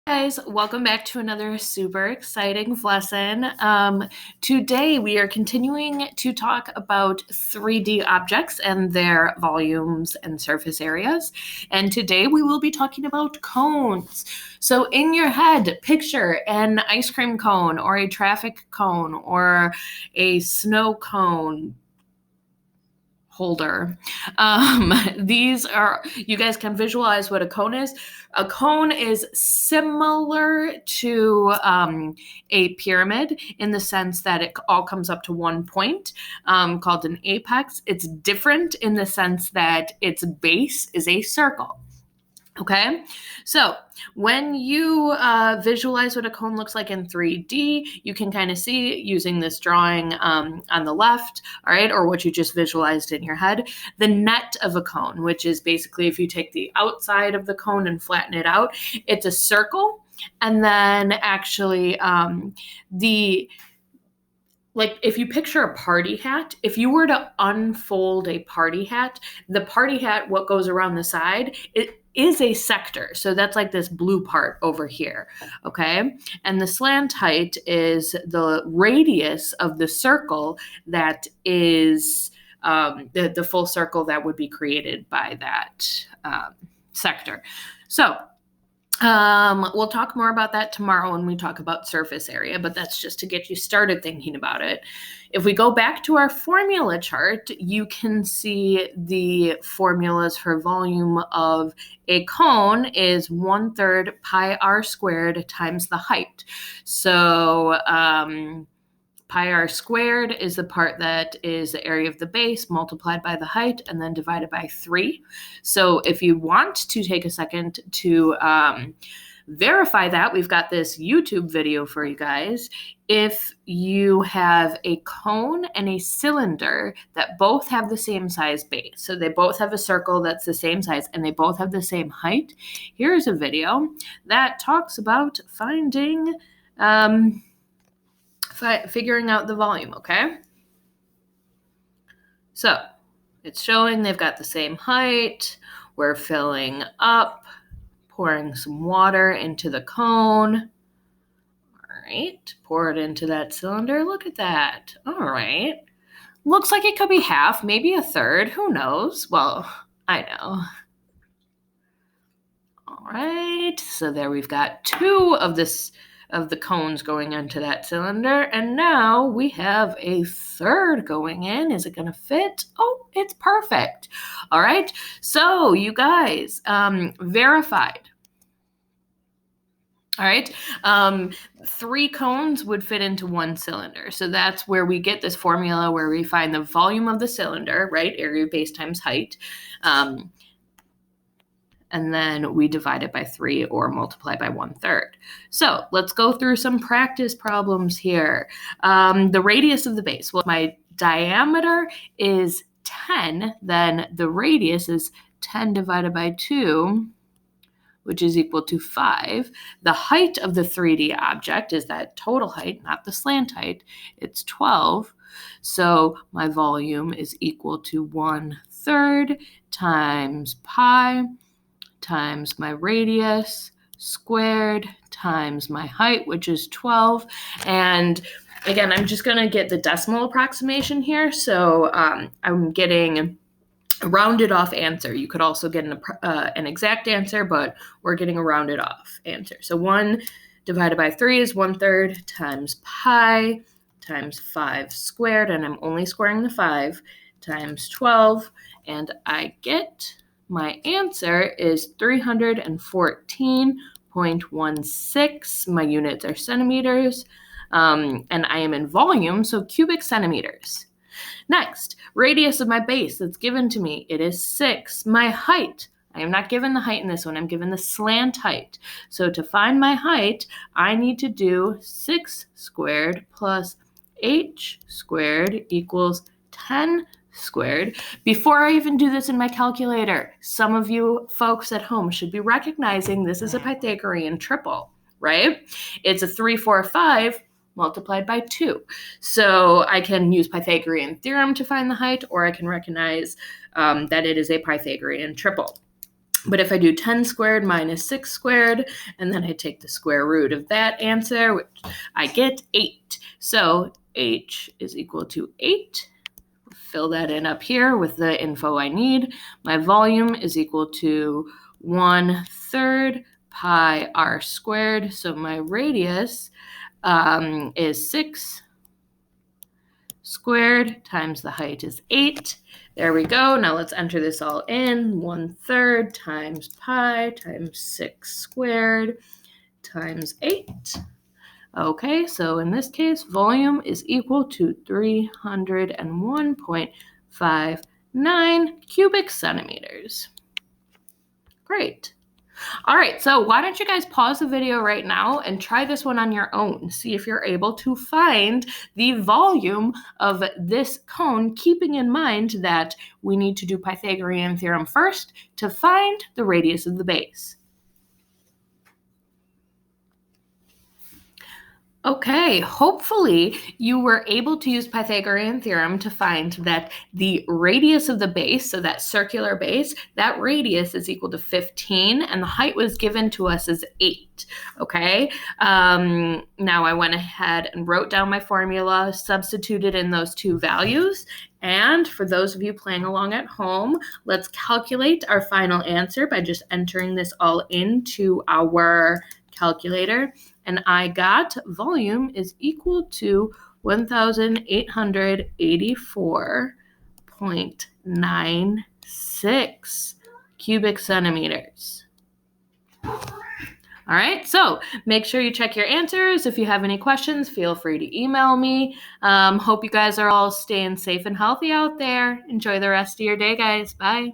Guys, welcome back to another super exciting lesson. Today we are continuing to talk about 3D objects and their volumes and surface areas. And today we will be talking about cones. So in your head, picture an ice cream cone or a traffic cone or a snow cone holder. You guys can visualize what a cone is. A cone is similar to a pyramid in the sense that it all comes up to one point called an apex. It's different in the sense that its base is a circle. Okay, so when you visualize what a cone looks like in 3D, you can kind of see using this drawing on the left, all right, or what you just visualized in your head, the net of a cone, which is basically if you take the outside of the cone and flatten it out, it's a circle. And then actually like if you picture a party hat, if you were to unfold a party hat, the party hat, what goes around the side, it is a sector. So that's like this blue part over here, okay? And the slant height is the radius of the circle that is the full circle that would be created by that sector. So we'll talk more about that tomorrow when we talk about surface area, but that's just to get you started thinking about it. If we go back to our formula chart, you can see the formulas for volume of a cone is 1/3 pi r squared times the height. So pi r squared is the part that is the area of the base multiplied by the height and then divided by 3. So if you want to take a second to verify that, we've got this YouTube video for you guys. If you have a cone and a cylinder that both have the same size base, so they both have a circle that's the same size and they both have the same height, here's a video that talks about figuring out the volume, okay? So it's showing they've got the same height. We're filling up, pouring some water into the cone. All right, pour it into that cylinder. Look at that. All right. Looks like it could be half, maybe a third. Who knows? Well, I know. All right, so there we've got 2 of the cones going into that cylinder, and now we have a third going in. Is it going to fit? Oh, it's perfect. All right, so you guys verified. All right, 3 cones would fit into 1 cylinder. So that's where we get this formula where we find the volume of the cylinder, right? Area of base times height. And then we divide it by 3 or multiply by 1/3. So let's go through some practice problems here. The radius of the base. Well, if my diameter is 10, then the radius is 10 divided by 2, which is equal to 5. The height of the 3D object is that total height, not the slant height. It's 12. So my volume is equal to 1/3 times pi times my radius squared times my height, which is 12. And again, I'm just going to get the decimal approximation here. So I'm getting a rounded off answer. You could also get an exact answer, but we're getting a rounded off answer. So 1 divided by 3 is 1/3 times pi times 5 squared, and I'm only squaring the 5, times 12, and I get my answer is 314.16. My units are centimeters, and I am in volume, so cubic centimeters. Next, radius of my base that's given to me, it is 6. My height, I am not given the height in this one, I'm given the slant height. So to find my height, I need to do 6 squared plus h squared equals 10 squared. Before I even do this in my calculator, some of you folks at home should be recognizing this is a Pythagorean triple, right? It's a 3, 4, 5 multiplied by 2. So I can use Pythagorean theorem to find the height, or I can recognize that it is a Pythagorean triple. But if I do 10 squared minus 6 squared, and then I take the square root of that answer, which I get 8. So h is equal to 8. Fill that in up here with the info I need. My volume is equal to 1/3 pi r squared. So my radius is 6 squared times the height is 8. There we go. Now let's enter this all in. 1/3 times pi times 6 squared times 8. Okay, so in this case, volume is equal to 301.59 cubic centimeters. Great. All right, so why don't you guys pause the video right now and try this one on your own. See if you're able to find the volume of this cone, keeping in mind that we need to do Pythagorean theorem first to find the radius of the base. Okay, hopefully you were able to use Pythagorean theorem to find that the radius of the base, so that circular base, that radius is equal to 15, and the height was given to us as 8, okay? Now I went ahead and wrote down my formula, substituted in those two values, and for those of you playing along at home, let's calculate our final answer by just entering this all into our calculator. And I got volume is equal to 1,884.96 cubic centimeters. All right, so make sure you check your answers. If you have any questions, feel free to email me. Hope you guys are all staying safe and healthy out there. Enjoy the rest of your day, guys. Bye.